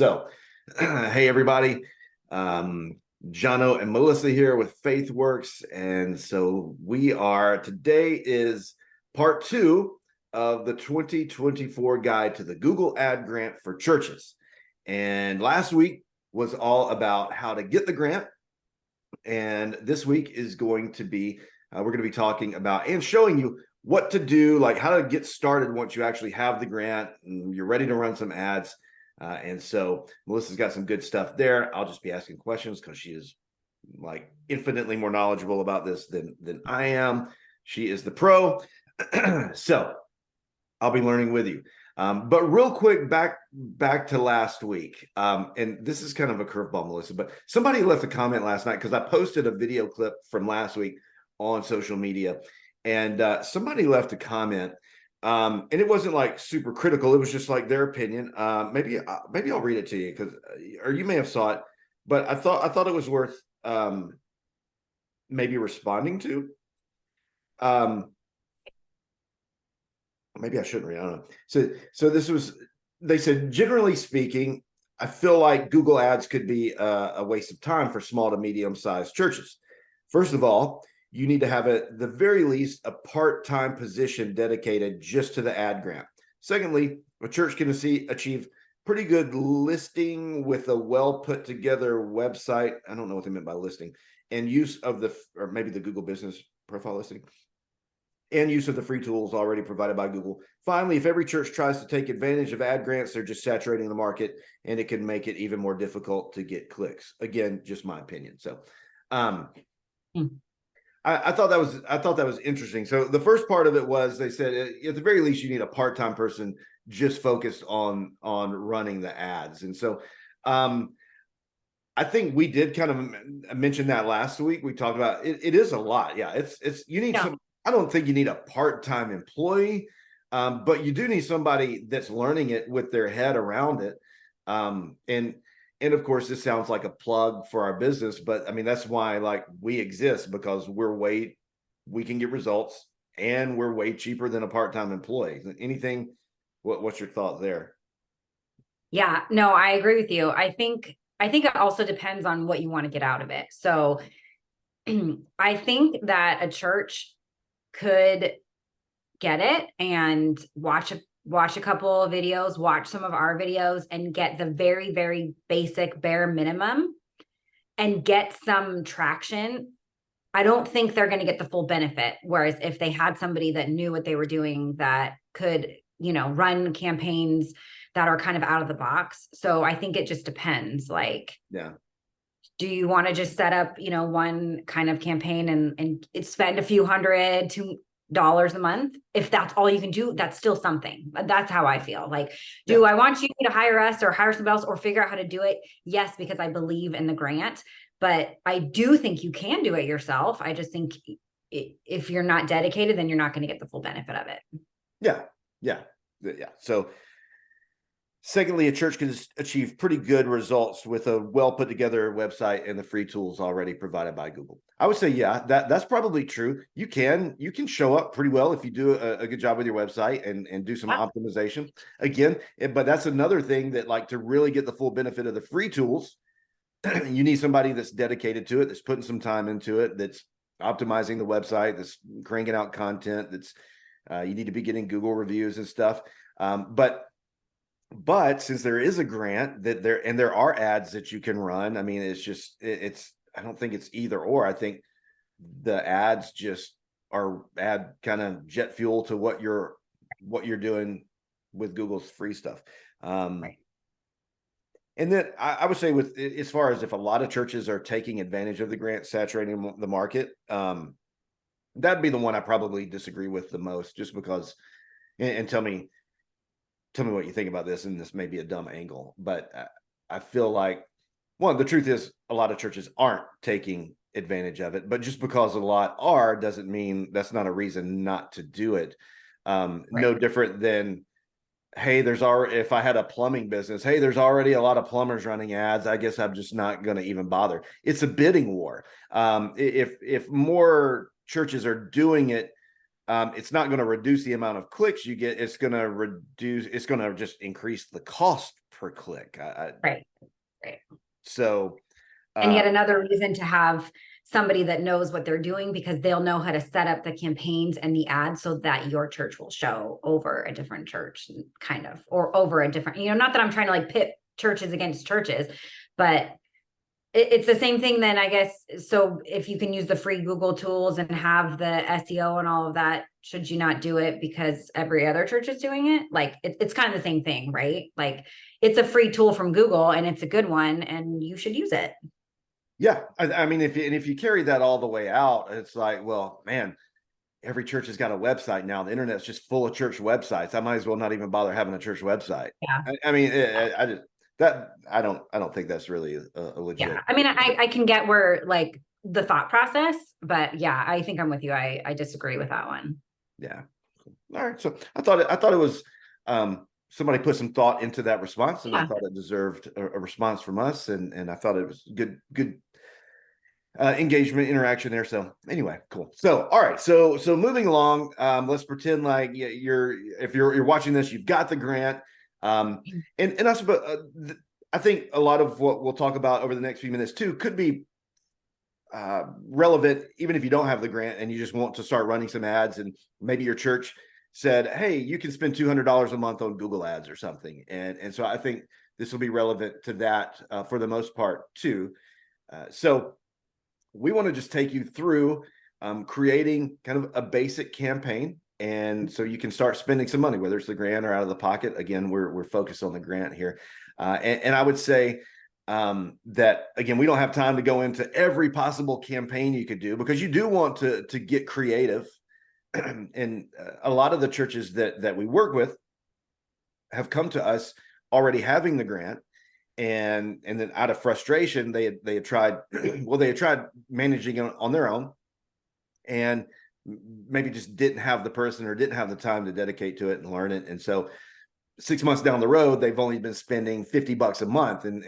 So, hey everybody, Jono and Melissa here with Faithworks, and so today is part 2 of the 2024 guide to the Google Ad Grant for churches. And last week was all about how to get the grant, and this week is going to be we're going to be talking about and showing you what to do, like how to get started once you actually have the grant and you're ready to run some ads. And so Melissa's got some good stuff there. I'll just be asking questions because she is like infinitely more knowledgeable about this than I am. She is the pro. So I'll be learning with you. But real quick, back to last week. And this is kind of a curveball, Melissa, but somebody left a comment last night because I posted a video clip from last week on social media, and somebody left a comment. And it wasn't like super critical. It was just like their opinion. Maybe I'll read it to you or you may have saw it, but I thought it was worth maybe responding to. Maybe I shouldn't read. I don't know. So they said, generally speaking, I feel like Google Ads could be a waste of time for small to medium-sized churches. First of all, you need to have at the very least a part-time position dedicated just to the ad grant. Secondly, a church can achieve pretty good listing with a well put together website. I don't know what they meant by listing, and use of or maybe the Google business profile listing, and use of the free tools already provided by Google. Finally, if every church tries to take advantage of ad grants, they're just saturating the market, and it can make it even more difficult to get clicks. Again, just my opinion. So, I thought that was interesting. So the first part of it was, they said at the very least you need a part-time person just focused on running the ads. And so I think we did kind of mention that last week. We talked about it. It is a lot. Yeah, it's you need some. I don't think you need a part-time employee, but you do need somebody that's learning it with their head around it. And of course, this sounds like a plug for our business, but I mean, that's why like we exist, because we can get results and we're way cheaper than a part-time employee. Anything, what's your thought there? Yeah, no, I agree with you. I think it also depends on what you want to get out of it. So I think that a church could get it and watch a couple of videos, watch some of our videos, and get the very, very basic bare minimum and get some traction. I don't think they're going to get the full benefit. Whereas if they had somebody that knew what they were doing, that could, run campaigns that are kind of out of the box. So I think it just depends. Like, yeah. Do you want to just set up, one kind of campaign and spend a few $100 a month? If that's all you can do, that's still something. That's how I feel. Like, do I want you to hire us or hire somebody else or figure out how to do it? Yes, because I believe in the grant, but I do think you can do it yourself. I just think if you're not dedicated, then you're not going to get the full benefit of it. Yeah. So secondly, a church can achieve pretty good results with a well put together website and the free tools already provided by Google. I would say, yeah, that's probably true. You can show up pretty well if you do a good job with your website and do some optimization. Again, but that's another thing that, like, to really get the full benefit of the free tools, you need somebody that's dedicated to it, that's putting some time into it, that's optimizing the website, that's cranking out content, that's you need to be getting Google reviews and stuff. But since there is a grant there are ads that you can run, I mean, I don't think it's either or. I think the ads just add kind of jet fuel to what you're doing with Google's free stuff. Right. And then I would say, with as far as if a lot of churches are taking advantage of the grant, saturating the market, that'd be the one I probably disagree with the most, just because, and tell me what you think about this, and this may be a dumb angle, but I feel like, one, the truth is a lot of churches aren't taking advantage of it, but just because a lot are doesn't mean that's not a reason not to do it. Right. No different than, hey, if I had a plumbing business, hey, there's already a lot of plumbers running ads, I guess I'm just not going to even bother. It's a bidding war. If more churches are doing it, it's not going to reduce the amount of clicks you get. It's going to just increase the cost per click. Right. Right. So, And yet another reason to have somebody that knows what they're doing, because they'll know how to set up the campaigns and the ads so that your church will show over a different church, kind of, or over a different, not that I'm trying to like pit churches against churches, but it's the same thing then, I guess. So if you can use the free Google tools and have the SEO and all of that, should you not do it because every other church is doing it? Like it's kind of the same thing, right? Like it's a free tool from Google and it's a good one and you should use it. yeah, I mean, if you carry that all the way out, it's like, well, man, every church has got a website now. The internet's just full of church websites. I might as well not even bother having a church website. Yeah. I mean, I just that I don't think that's really a legit. Yeah. I mean, I can get where like the thought process, but yeah, I think I'm with you. I disagree with that one. Yeah. All right. So I thought it was somebody put some thought into that response, and I thought it deserved a response from us, and I thought it was good engagement interaction there. So anyway, cool. So all right, so moving along, let's pretend like if you're watching this, you've got the grant, and I suppose I think a lot of what we'll talk about over the next few minutes too could be relevant even if you don't have the grant and you just want to start running some ads, and maybe your church said, hey, you can spend $200 a month on Google ads or something, and so I think this will be relevant to that for the most part too. So we want to just take you through creating kind of a basic campaign, and so you can start spending some money, whether it's the grant or out of the pocket. Again, we're focused on the grant here, and I would say that again, we don't have time to go into every possible campaign you could do, because you do want to get creative, and a lot of the churches that we work with have come to us already having the grant. And then out of frustration, they had tried, well, they had tried managing it on their own, and maybe just didn't have the person or didn't have the time to dedicate to it and learn it. And so 6 months down the road, they've only been spending $50 a month, and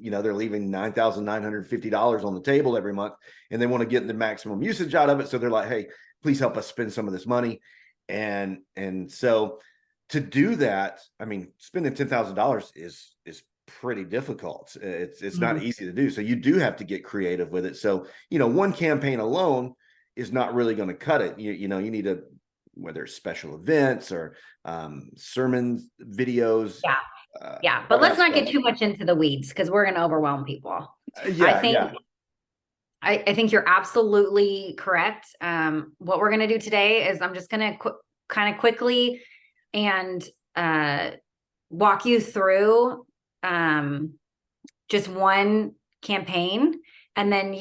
they're leaving $9,950 on the table every month, and they want to get the maximum usage out of it. So they're like, hey, please help us spend some of this money. And so to do that, I mean, spending $10,000 is pretty difficult. It's not easy to do. So you do have to get creative with it. So, one campaign alone is not really going to cut it. You need to, whether it's special events or sermon videos. Yeah. But let's not get too much into the weeds, because we're going to overwhelm people. I think you're absolutely correct. What we're going to do today is I'm just going to kind of quickly and walk you through just one campaign. And then,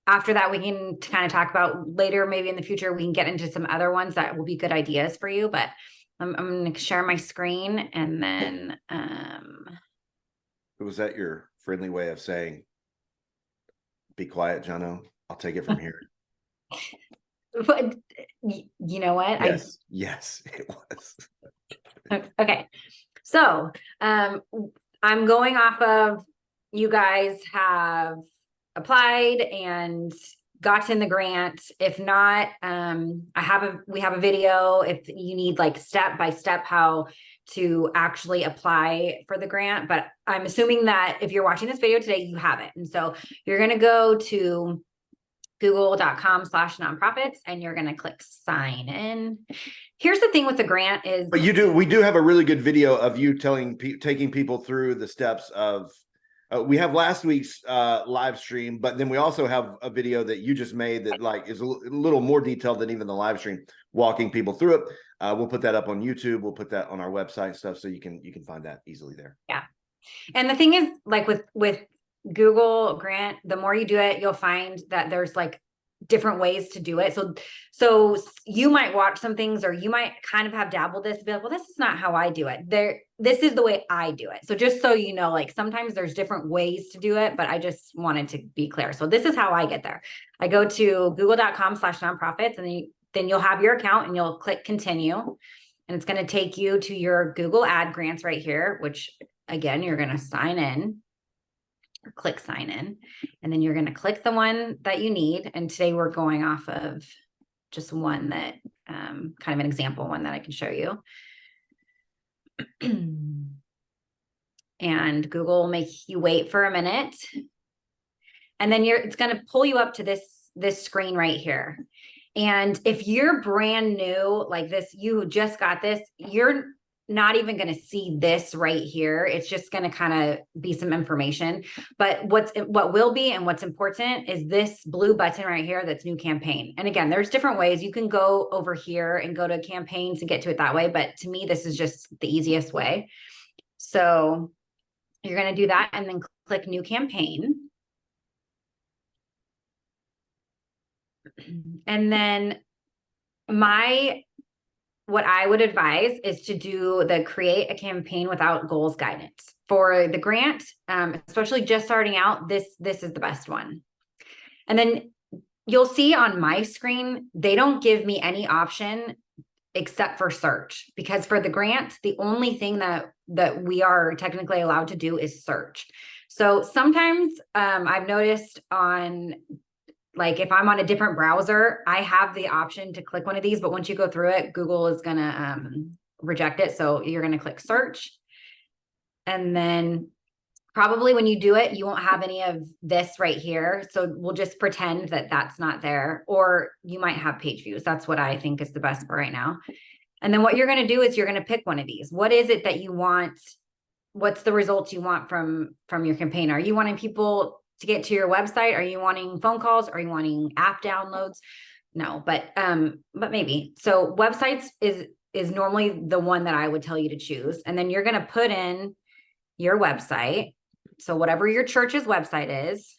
after that, we can kind of talk about later, maybe in the future, we can get into some other ones that will be good ideas for you. But I'm going to share my screen, and then. Was that your friendly way of saying, be quiet, Jono? I'll take it from here. But you know what? Yes, it was. Okay. So I'm going off of, you guys have applied and gotten the grant. If not, we have a video if you need like step by step how to actually apply for the grant. But I'm assuming that if you're watching this video today, you have it. And so you're going to go to google.com/nonprofits and you're going to click sign in. Here's the thing with the grant is, but we do have a really good video of you taking people through the steps of, we have last week's live stream, but then we also have a video that you just made that like is a little more detailed than even the live stream, walking people through it. We'll put that up on YouTube. We'll put that on our website and stuff, so you can find that easily there. Yeah. And the thing is, like with Google Grant, the more you do it, you'll find that there's like different ways to do it. So you might watch some things, or you might kind of have dabbled this and be like, well, this is not how I do it. This is the way I do it. So just so you know, like sometimes there's different ways to do it, but I just wanted to be clear. So this is how I get there. I go to google.com/nonprofits, and then you'll have your account and you'll click continue. And it's going to take you to your Google ad grants right here, which again, you're going to sign in. Or click sign in, and then you're going to click the one that you need. And today we're going off of just one that kind of an example one that I can show you. and Google will make you wait for a minute. And then it's going to pull you up to this screen right here. And if you're brand new like this, you just got this, you're not even going to see this right here. It's just going to kind of be some information. But what will be and what's important is this blue button right here that's new campaign. And again, there's different ways. You can go over here and go to campaigns and get to it that way. But to me, this is just the easiest way. So you're going to do that and then click new campaign. And then what I would advise is to do the create a campaign without goals guidance for the grant, especially just starting out. This is the best one. And then you'll see on my screen, they don't give me any option except for search, because for the grant, the only thing that we are technically allowed to do is search. So sometimes I've noticed on, like, if I'm on a different browser, I have the option to click one of these, but once you go through it, Google is going to reject it. So you're going to click search. And then probably when you do it, you won't have any of this right here. So we'll just pretend that that's not there, or you might have page views. That's what I think is the best for right now. And then what you're going to do is you're going to pick one of these. What is it that you want? What's the results you want from your campaign? Are you wanting people to get to your website? Are you wanting phone calls? Are you wanting app downloads? No, but maybe. So websites is normally the one that I would tell you to choose. And then you're going to put in your website. So whatever your church's website is.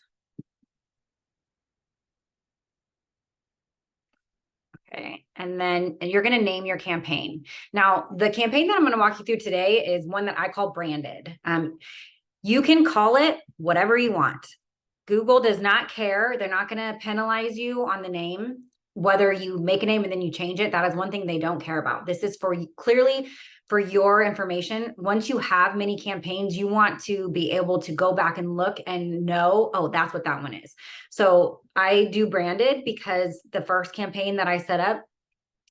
Okay. And then you're going to name your campaign. Now, the campaign that I'm going to walk you through today is one that I call branded. You can call it whatever you want. Google does not care. They're not going to penalize you on the name, whether you make a name and then you change it. That is one thing they don't care about. This is clearly for your information. Once you have many campaigns, you want to be able to go back and look and know, oh, that's what that one is. So I do branded because the first campaign that I set up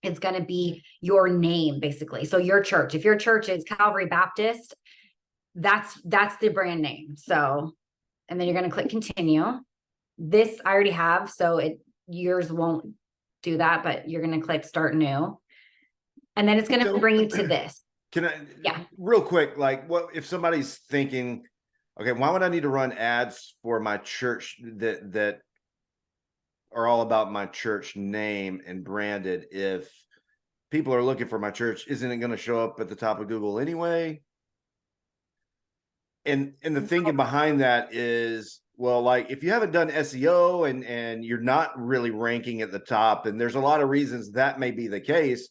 is going to be your name, basically. So your church, if your church is Calvary Baptist, that's the brand name. So, and then you're going to click continue. This I already have, so yours won't do that, but you're going to click start new. And then it's going to bring you to this. Can I, real quick, like, what if somebody's thinking, okay, why would I need to run ads for my church that are all about my church name and branded if people are looking for my church? Isn't it going to show up at the top of Google anyway? And the thinking behind that is, well, like, if you haven't done SEO and you're not really ranking at the top, and there's a lot of reasons that may be the case.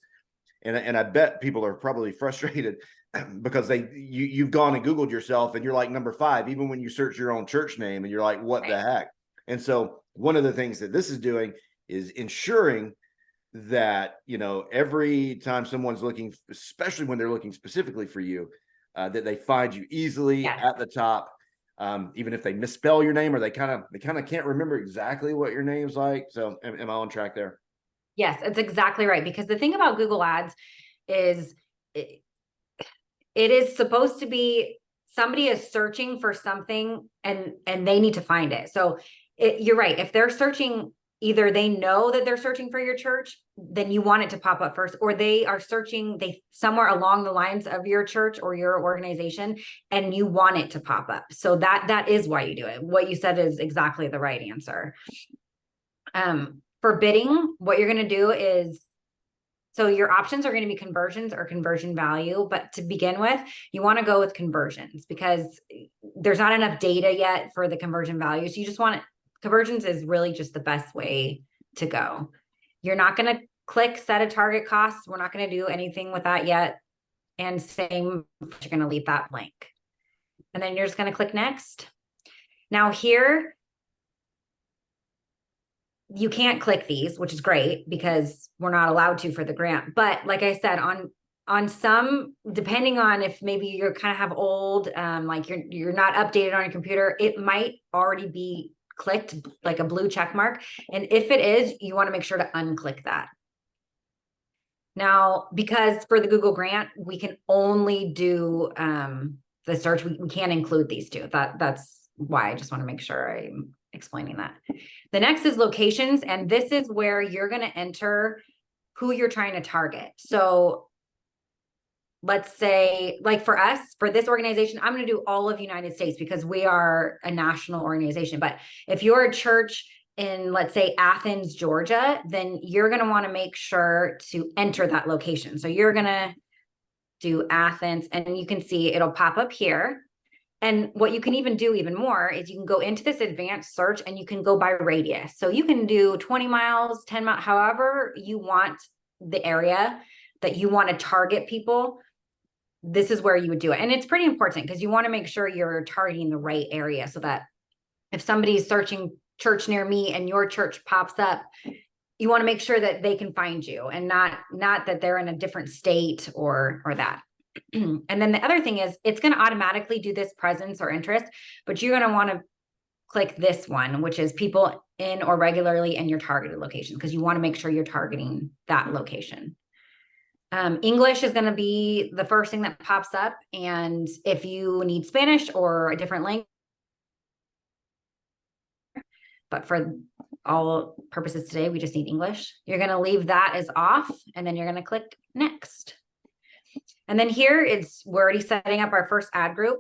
And I bet people are probably frustrated because you've gone and Googled yourself and you're like number 5, even when you search your own church name and you're like, what the heck? And so one of the things that this is doing is ensuring that, every time someone's looking, especially when they're looking specifically for you, that they find you easily at the top, even if they misspell your name or they kind of can't remember exactly what your name's like. So am I on track there? Yes, it's exactly right. Because the thing about Google Ads is it is supposed to be somebody is searching for something and they need to find it. So you're right. If they're searching, either they know that they're searching for your church, then you want it to pop up first, or they are searching somewhere along the lines of your church or your organization, and you want it to pop up. So that is why you do it. What you said is exactly the right answer. For bidding, what you're going to do is, so your options are going to be conversions or conversion value. But to begin with, you want to go with conversions because there's not enough data yet for the conversion values. You just want it. Conversions is really just the best way to go. You're not going to click set a target cost. We're not going to do anything with that yet. And same, you're going to leave that blank. And then you're just going to click next. Now here, you can't click these, which is great because we're not allowed to for the grant. But like I said, on some, depending on if maybe you're kind of have old, like you're not updated on your computer, it might already be clicked like a blue check mark. And if it is, you want to make sure to unclick that. Now, because for the Google grant, we can only do the search, we can't include these two. That's why I just want to make sure I'm explaining that. The next is locations. And this is where you're going to enter who you're trying to target. So let's say, like for us, for this organization, I'm going to do all of United States because we are a national organization. But if you're a church in, let's say, Athens, Georgia, then you're going to want to make sure to enter that location. So you're going to do Athens, and you can see it'll pop up here. And what you can even do even more is you can go into this advanced search and you can go by radius. So you can do 20 miles, 10 miles, however you want the area that you want to target people. This is where you would do it. And it's pretty important because you want to make sure you're targeting the right area so that if somebody's searching church near me and your church pops up, you want to make sure that they can find you and not that they're in a different state or that. And then the other thing is it's going to automatically do this presence or interest, but you're going to want to click this one, which is people in or regularly in your targeted location, because you want to make sure you're targeting that location. English is going to be the first thing that pops up. And if you need Spanish or a different language, but for all purposes today, we just need English. You're going to leave that as off, and then you're going to click next. And then here we're already setting up our first ad group.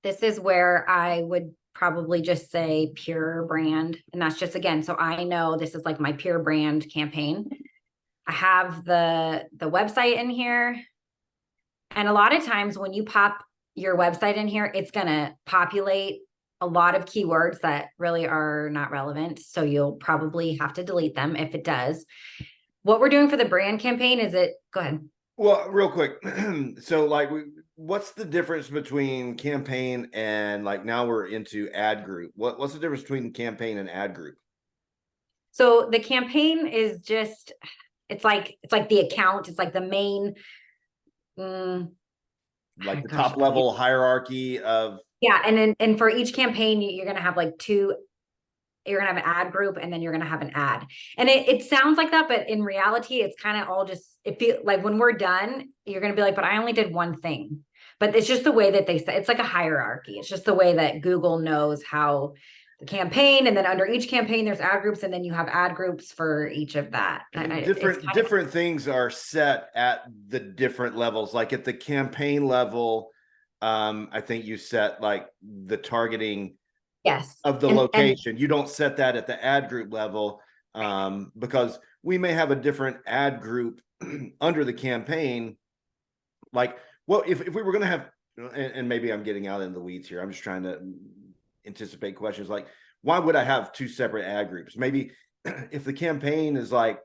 This is where I would probably just say pure brand. And that's just, again, so I know this is like my pure brand campaign. I have the website in here. And a lot of times when you pop your website in here, it's going to populate a lot of keywords that really are not relevant. So you'll probably have to delete them if it does. What we're doing for the brand campaign is go ahead. Well, real quick. So like, what's the difference between campaign and like now we're into ad group? What's the difference between campaign and ad group? So the campaign is just, it's like the account. It's like the main, like the top level hierarchy of. Yeah. And for each campaign, you're going to have like you're going to have an ad group, and then you're going to have an ad. And it sounds like that, but in reality, it's kind of all just, it feels like when we're done, you're going to be like, but I only did one thing. But it's just the way that they say, it's like a hierarchy. It's just the way that Google knows how the campaign, and then under each campaign, there's ad groups, and then you have ad groups for each of that. Different things are set at the different levels. Like at the campaign level, I think you set like the targeting of the location. You don't set that at the ad group level, because we may have a different ad group under the campaign. Like, well, if we were going to have, and maybe I'm getting out in the weeds here, I'm just trying to anticipate questions like, why would I have two separate ad groups? Maybe if the campaign is like,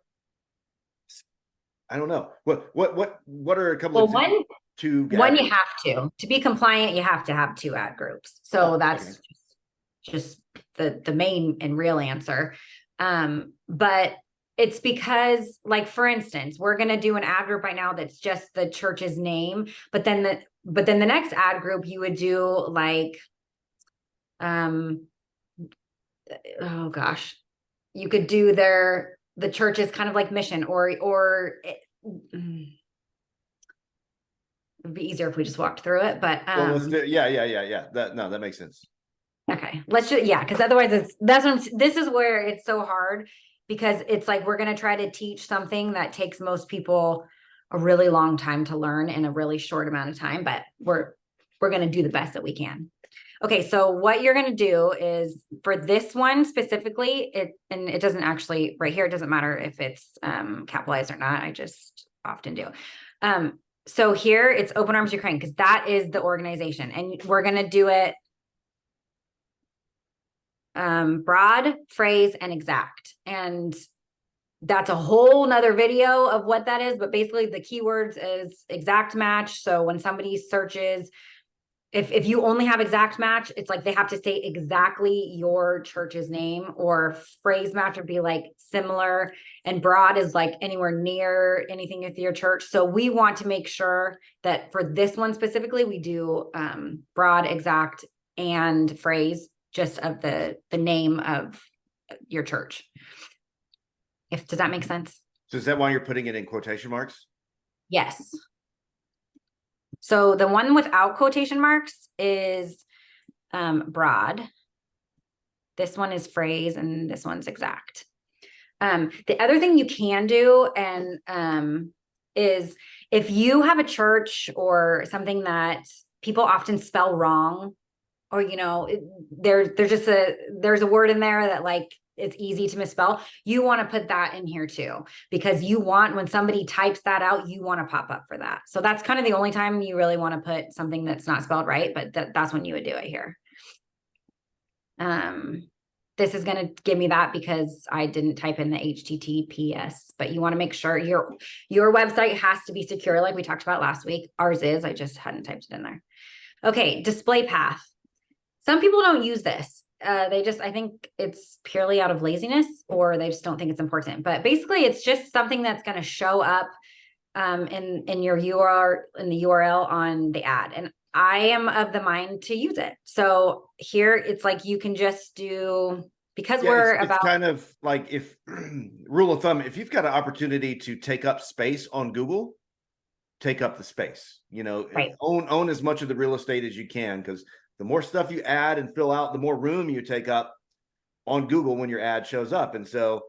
I don't know, what are a couple of one, you have to be compliant, you have to have two ad groups. So that's just the main and real answer. But it's because, like, for instance, we're going to do an ad group right now that's just the church's name, but then the next ad group you would do like, oh gosh, you could do the church's kind of like mission, or it'd be easier if we just walked through it, but let's do, yeah. That makes sense. Okay, let's just, because otherwise this is where it's so hard, because it's like we're going to try to teach something that takes most people a really long time to learn in a really short amount of time, but we're going to do the best that we can. Okay, so what you're going to do is, for this one specifically, it doesn't actually, right here, it doesn't matter if it's capitalized or not. I just often do. So here it's Open Arms Ukraine, because that is the organization, and we're going to do it broad, phrase, and exact. And that's a whole nother video of what that is. But basically the keywords is exact match. So when somebody searches, if you only have exact match, it's like they have to say exactly your church's name, or phrase match would be like similar, and broad is like anywhere near anything with your church. So we want to make sure that for this one specifically, we do broad, exact, and phrase, just of the name of your church. Does that make sense? So is that why you're putting it in quotation marks? Yes. So the one without quotation marks is broad. This one is phrase, and this one's exact. The other thing you can do is if you have a church or something that people often spell wrong, or there's a word in there that like it's easy to misspell, you want to put that in here too, because you want, when somebody types that out, you want to pop up for that. So that's kind of the only time you really want to put something that's not spelled right, but that's when you would do it here. This is going to give me that because I didn't type in the HTTPS, but you want to make sure your website has to be secure, like we talked about last week. Ours is, I just hadn't typed it in there. Okay, display path. Some people don't use this. I think it's purely out of laziness, or they just don't think it's important. But basically, it's just something that's going to show up in your URL, in the URL on the ad. And I am of the mind to use it. So here it's like you can just do, because it's kind of like, if rule of thumb, if you've got an opportunity to take up space on Google, take up the space, right. own as much of the real estate as you can, because the more stuff you add and fill out, the more room you take up on Google when your ad shows up. And so,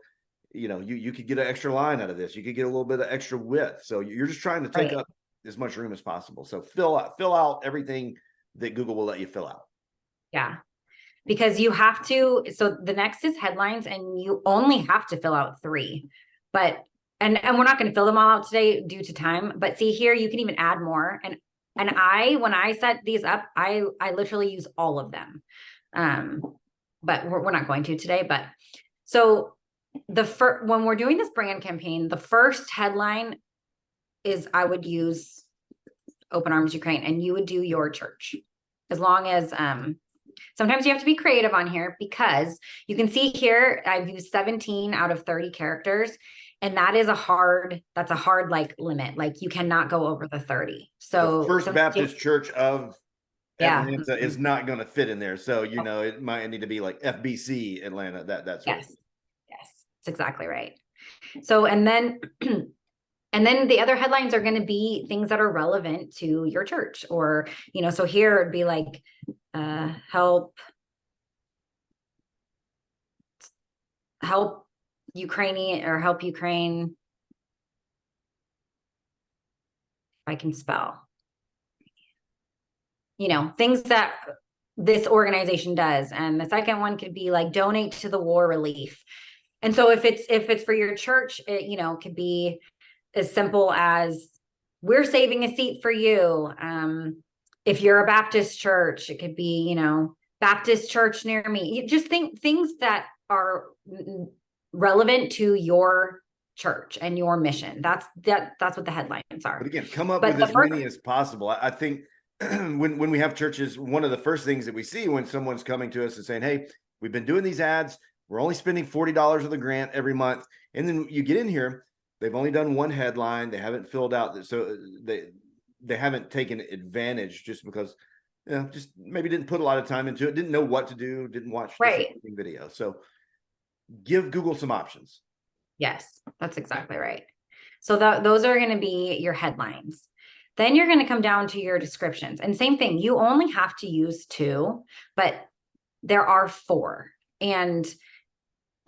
you could get an extra line out of this. You could get a little bit of extra width. So you're just trying to take up as much room as possible. So fill out everything that Google will let you fill out. Yeah. Because you have to, so the next is headlines, and you only have to fill out 3, but, and we're not going to fill them all out today due to time, but see here, you can even add more. And when I set these up, I literally use all of them. But we're not going to today, but so when we're doing this brand campaign, the first headline is, I would use Open Arms Ukraine, and you would do your church, as long as, sometimes you have to be creative on here, because you can see here, I've used 17 out of 30 characters. And that is a hard like limit. Like you cannot go over the 30. So the First Baptist Church of Atlanta is not going to fit in there. So, it might need to be like FBC Atlanta, that's right. Yes, that's exactly right. So, and then the other headlines are going to be things that are relevant to your church, or, so here it'd be like, help Ukrainian, or help Ukraine. If I can spell, things that this organization does. And the second one could be like, donate to the war relief. And so if it's for your church, it could be as simple as, we're saving a seat for you. If you're a Baptist church, it could be, Baptist church near me. You just think things that are relevant to your church and your mission. That's what the headlines are. But again, come up with as many as possible. I think when we have churches, one of the first things that we see when someone's coming to us and saying, hey, we've been doing these ads, we're only spending $40 of the grant every month. And then you get in here, they've only done one headline, they haven't filled out, so they haven't taken advantage, just because just maybe didn't put a lot of time into it, didn't know what to do, didn't watch the video. So give Google some options. Yes, that's exactly right. So those are going to be your headlines. Then you're going to come down to your descriptions, and same thing, you only have to use 2, but there are 4. And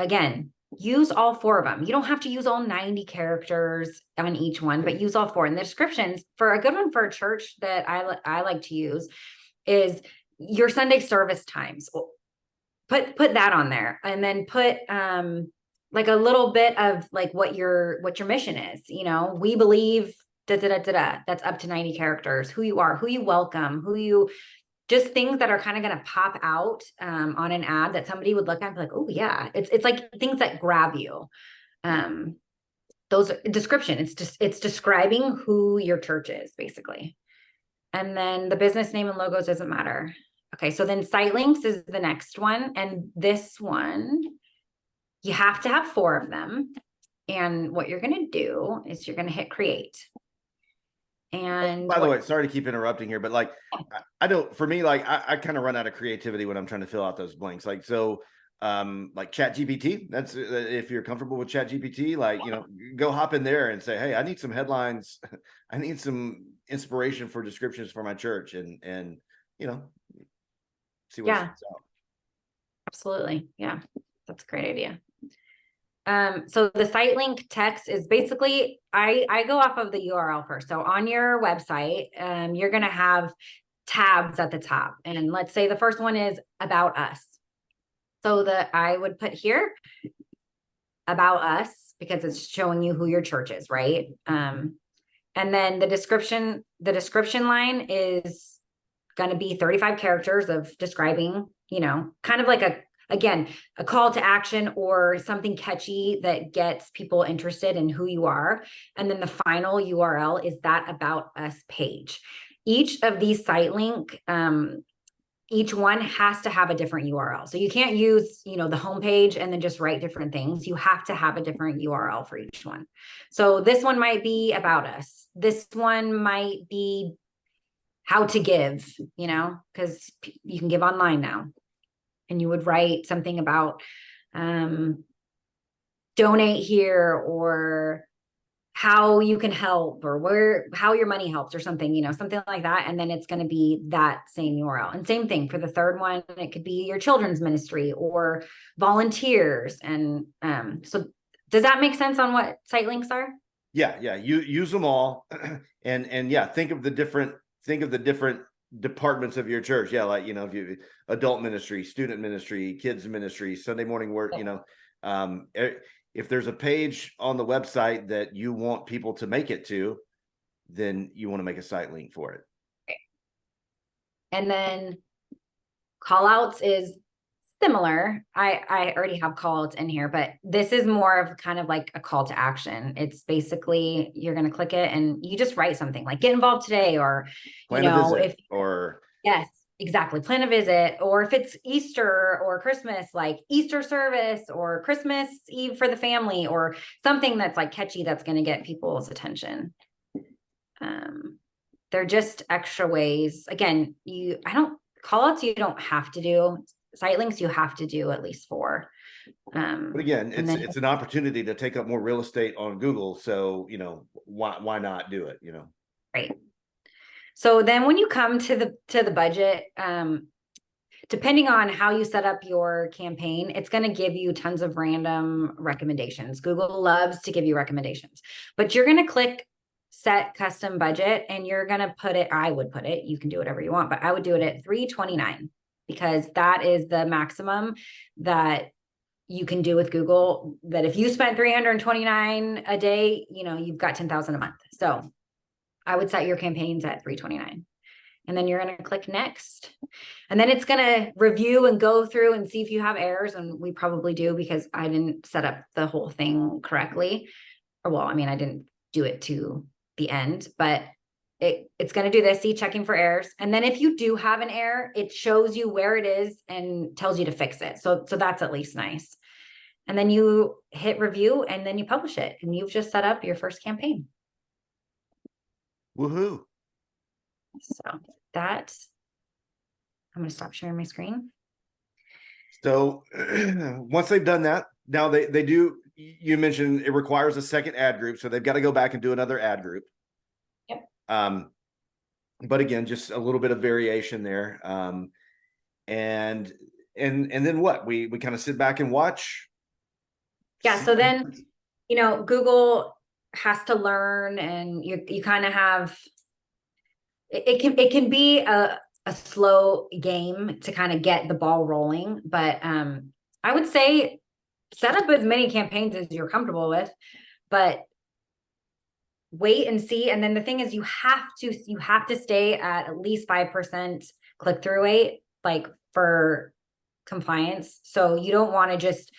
again, use all 4 of them. You don't have to use all 90 characters on each one, but use all 4. And the descriptions, for a good one for a church that I like to use, is your Sunday service times. Put that on there, and then put like a little bit of like what your mission is. We believe that's up to 90 characters, who you are, who you welcome, just things that are kind of going to pop out on an ad that somebody would look at and be like, oh yeah, it's like things that grab you. Those description, it's describing who your church is, basically. And then the business name and logos doesn't matter. Okay, so then site links is the next one. And this one, you have to have 4 of them. And what you're going to do is you're going to hit create. And by the way, sorry to keep interrupting here, but like, I don't, for me, like I kind of run out of creativity when I'm trying to fill out those blanks. Like, so like ChatGPT, that's if you're comfortable with ChatGPT, like, go hop in there and say, hey, I need some headlines. I need some inspiration for descriptions for my church, and you know, see what Yeah, it's out. absolutely. Yeah, that's a great idea. So the site link text is basically, I go off of the URL first. So on your website, you're going to have tabs at the top. And let's say the first one is about us. So I would put here about us because it's showing you who your church is, right? And then the description line is going to be 35 characters of describing, kind of like again, a call to action or something catchy that gets people interested in who you are. And then the final URL is that about us page. Each of these site link, each one has to have a different URL. So you can't use, the homepage and then just write different things. You have to have a different URL for each one. So this one might be about us. This one might be how to give, because you can give online now. And you would write something about donate here, or how you can help, or how your money helps, or something, something like that. And then it's going to be that same URL. And same thing for the third one. It could be your children's ministry or volunteers. And so does that make sense on what site links are? Yeah. You use them all. and yeah, think of the different departments of your church. Yeah, like, if you adult ministry, student ministry, kids ministry, Sunday morning work, if there's a page on the website that you want people to make it to, then you want to make a site link for it. And then call outs is similar. I already have call outs in here, but this is more of kind of like a call to action. It's basically, you're going to click it and you just write something like get involved today, or, Plan a visit, or yes, exactly. Plan a visit. Or if it's Easter or Christmas, like Easter service or Christmas Eve for the family, or something that's like catchy, that's going to get people's attention. They're just extra ways. Again, call outs, you don't have to do. Site links, you have to do at least 4. But again, it's an opportunity to take up more real estate on Google. So, why not do it, Right. So then when you come to the budget, depending on how you set up your campaign, it's going to give you tons of random recommendations. Google loves to give you recommendations, but you're going to click set custom budget, and you're going to put it, I would put it, you can do whatever you want, but I would do it at $329, because that is the maximum that you can do with Google. That if you spent $329 a day, you've got 10,000 a month. So I would set your campaigns at $329, and then you're going to click next. And then it's going to review and go through and see if you have errors. And we probably do, because I didn't set up the whole thing correctly. Or, well, I didn't do it to the end, but it's going to do this, see, checking for errors. And then if you do have an error, it shows you where it is and tells you to fix it. So that's at least nice. And then you hit review, and then you publish it, and you've just set up your first campaign. Woohoo. So I'm going to stop sharing my screen. So once they've done that, now they do, you mentioned it requires a second ad group. So they've got to go back and do another ad group. Yep. But again, just a little bit of variation there. And then what? We kind of sit back and watch. Yeah. So then, Google has to learn, and you kind of have, it can be a slow game to kind of get the ball rolling, but I would say set up as many campaigns as you're comfortable with, but wait and see. And then the thing is, you have to stay at least 5% click-through rate, like, for compliance. So you don't want to just,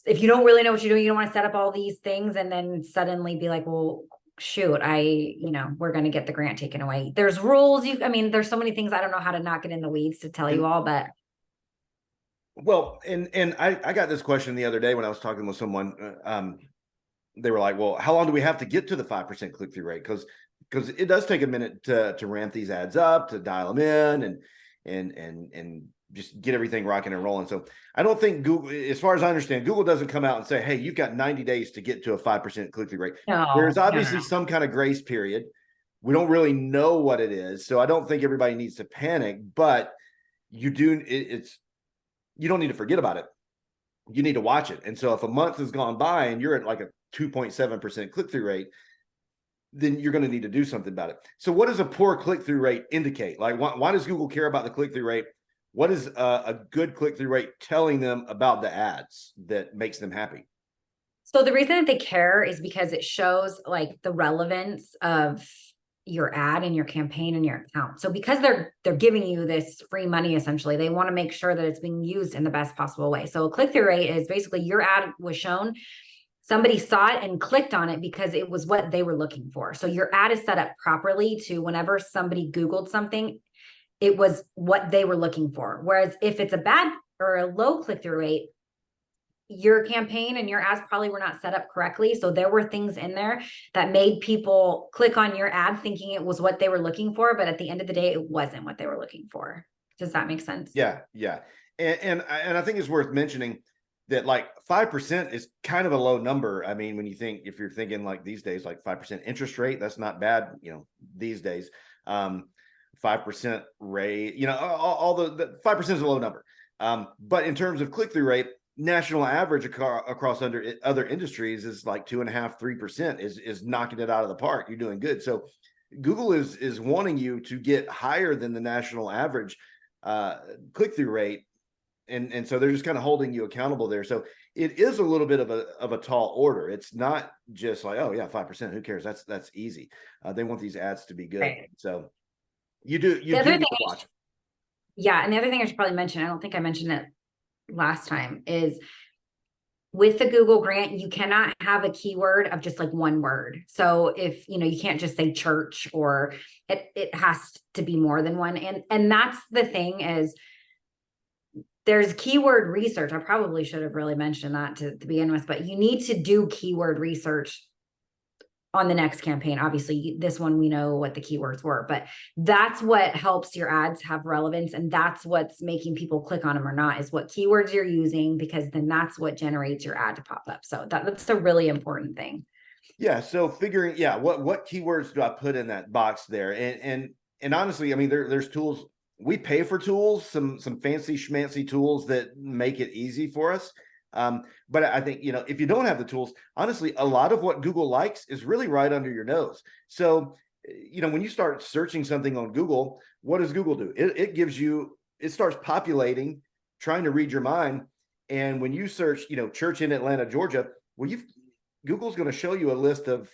if you don't really know what you're doing, you don't want to set up all these things and then suddenly be like, well, shoot, we're going to get the grant taken away. There's rules. There's so many things. I don't know how to not get in the weeds to tell you all, but. Well, and I got this question the other day when I was talking with someone. They were like, well, how long do we have to get to the 5% click-through rate? Because it does take a minute to ramp these ads up, to dial them in, and just get everything rocking and rolling. So I don't think Google, as far as I understand, Google doesn't come out and say, hey, you've got 90 days to get to a 5% click-through rate. No, There's obviously some kind of grace period. We don't really know what it is. So I don't think everybody needs to panic, but you do, you don't need to forget about it. You need to watch it. And so if a month has gone by and you're at like a 2.7% click-through rate, then you're going to need to do something about it. So what does a poor click-through rate indicate? Like, why does Google care about the click-through rate? What is a good click-through rate telling them about the ads that makes them happy? So the reason that they care is because it shows like the relevance of your ad and your campaign and your account. So because they're giving you this free money, essentially, they want to make sure that it's being used in the best possible way. So a click-through rate is basically your ad was shown, somebody saw it and clicked on it because it was what they were looking for. So your ad is set up properly to whenever somebody Googled something, it was what they were looking for. Whereas if it's a bad or a low click-through rate, your campaign and your ads probably were not set up correctly. So there were things in there that made people click on your ad thinking it was what they were looking for. But at the end of the day, it wasn't what they were looking for. Does that make sense? Yeah. And I think it's worth mentioning that like 5% is kind of a low number. I mean, when you think, if you're thinking like these days, like 5% interest rate, that's not bad, these days. 5% rate, all the 5% is a low number. But in terms of click-through rate, national average across other industries is like 2.5%, 3% is knocking it out of the park. You're doing good. So Google is wanting you to get higher than the national average click-through rate. And so they're just kind of holding you accountable there. So it is a little bit of a tall order. It's not just like, oh yeah, 5%, who cares? That's easy. They want these ads to be good. Right. So you do need to watch. Yeah. And the other thing I should probably mention, I don't think I mentioned it last time, is with the Google grant, you cannot have a keyword of just like one word. So if, you can't just say church, or it has to be more than one. And that's the thing, is there's keyword research. I probably should have really mentioned that to begin with, but you need to do keyword research on the next campaign. Obviously, this one, we know what the keywords were, but that's what helps your ads have relevance. And that's what's making people click on them or not, is what keywords you're using, because then that's what generates your ad to pop up. So that's a really important thing. Yeah. So figuring, what keywords do I put in that box there? And honestly, I mean, there's tools. We pay for tools, some fancy schmancy tools that make it easy for us. But I think, if you don't have the tools, honestly, a lot of what Google likes is really right under your nose. So, when you start searching something on Google, what does Google do? It starts populating, trying to read your mind. And when you search, church in Atlanta, Georgia, well, Google's going to show you a list of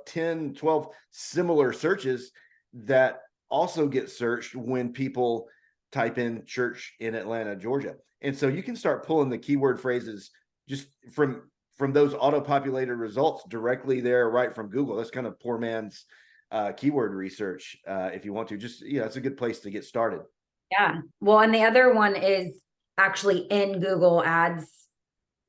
10, 12 similar searches that also get searched when people type in church in Atlanta, Georgia. And so you can start pulling the keyword phrases just from those auto-populated results directly there, right from Google. That's kind of poor man's keyword research, if you want to. Just, it's a good place to get started. Yeah. Well, and the other one is actually in Google Ads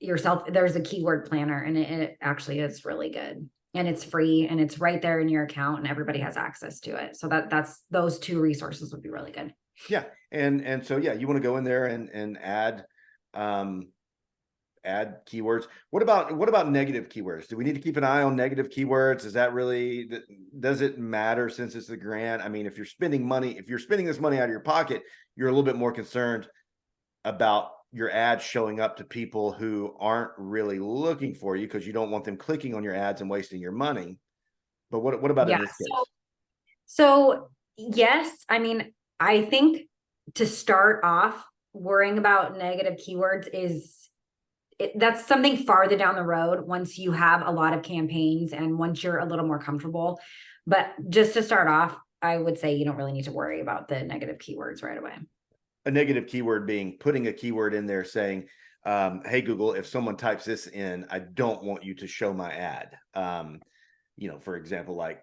yourself. There's a keyword planner, and it actually is really good. And it's free, and it's right there in your account, and everybody has access to it. So that's those two resources would be really good. Yeah. And so, you want to go in there and add keywords. What about negative keywords? Do we need to keep an eye on negative keywords? Does it matter since it's a grant? I mean, if you're spending this money out of your pocket, you're a little bit more concerned about your ads showing up to people who aren't really looking for you, because you don't want them clicking on your ads and wasting your money. But what about in this case? So yes, I mean, I think to start off, worrying about negative keywords that's something farther down the road, once you have a lot of campaigns and once you're a little more comfortable. But just to start off, I would say you don't really need to worry about the negative keywords right away. A negative keyword being putting a keyword in there saying, hey, Google, if someone types this in, I don't want you to show my ad. For example, like,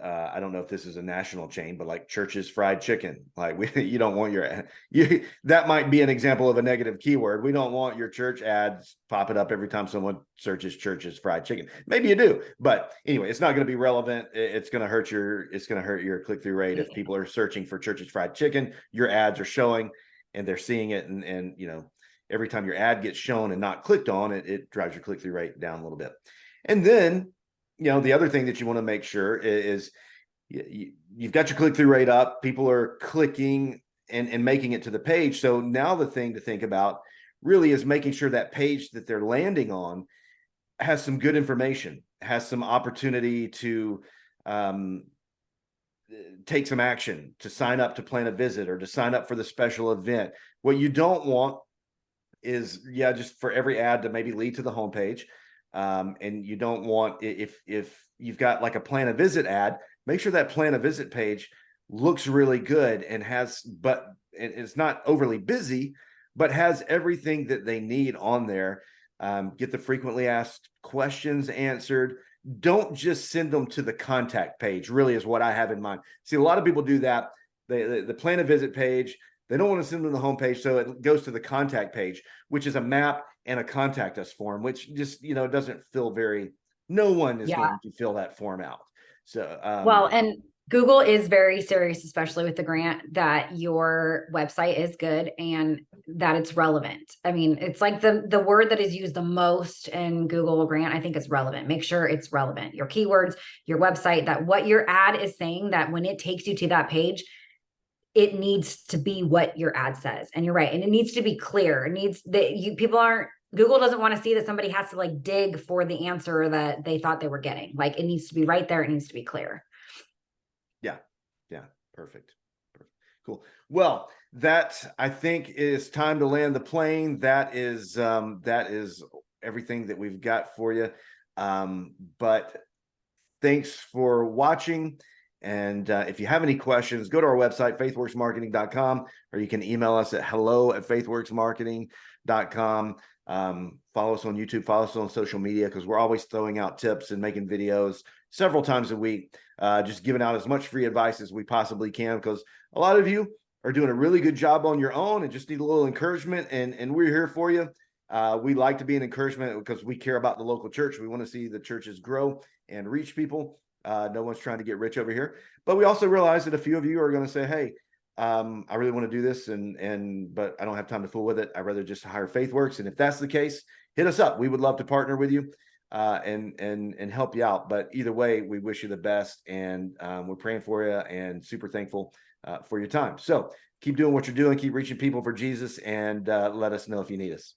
I don't know if this is a national chain, but like Church's Fried Chicken, like you don't want that might be an example of a negative keyword. We don't want your church ads popping up every time someone searches Church's Fried Chicken. Maybe you do, but anyway, it's not going to be relevant. It's going to hurt your click-through rate. If people are searching for Church's Fried Chicken, your ads are showing and they're seeing it. And every time your ad gets shown and not clicked on, it drives your click-through rate down a little bit. And then, the other thing that you want to make sure is you've got your click-through rate up. People are clicking and making it to the page. So now the thing to think about really is making sure that page that they're landing on has some good information, has some opportunity to take some action, to sign up to plan a visit or to sign up for the special event. What you don't want is just for every ad to maybe lead to the homepage. And you don't want, if you've got like a plan a visit ad, make sure that plan a visit page looks really good and it's not overly busy, but has everything that they need on there. Get the frequently asked questions answered. Don't just send them to the contact page, really, is what I have in mind. See, a lot of people do that. The plan a visit page, they don't want to send them to the homepage, so it goes to the contact page, which is a map and a contact us form, which just doesn't feel no one is going to fill that form out. So well, and Google is very serious, especially with the grant, that your website is good and that it's relevant. I mean, it's like the word that is used the most in Google grant, I think, is relevant. Make sure it's relevant. Your keywords, your website, that what your ad is saying, that when it takes you to that page, it needs to be what your ad says. And you're right. And it needs to be clear. It needs that Google doesn't want to see that somebody has to like dig for the answer that they thought they were getting. Like, it needs to be right there. It needs to be clear. Yeah. Perfect. Cool. Well, that, I think, is time to land the plane. That is everything that we've got for you. But thanks for watching. And if you have any questions, go to our website, faithworksmarketing.com, or you can email us at hello@faithworksmarketing.com. Follow us on YouTube, follow us on social media, because we're always throwing out tips and making videos several times a week, just giving out as much free advice as we possibly can, because a lot of you are doing a really good job on your own and just need a little encouragement, and we're here for you. We like to be an encouragement because we care about the local church. We want to see the churches grow and reach people. No one's trying to get rich over here, but we also realize that a few of you are going to say, hey, I really want to do this, but I don't have time to fool with it. I'd rather just hire Faithworks. And if that's the case, hit us up. We would love to partner with you and help you out. But either way, we wish you the best, and we're praying for you and super thankful for your time. So keep doing what you're doing, keep reaching people for Jesus, and let us know if you need us.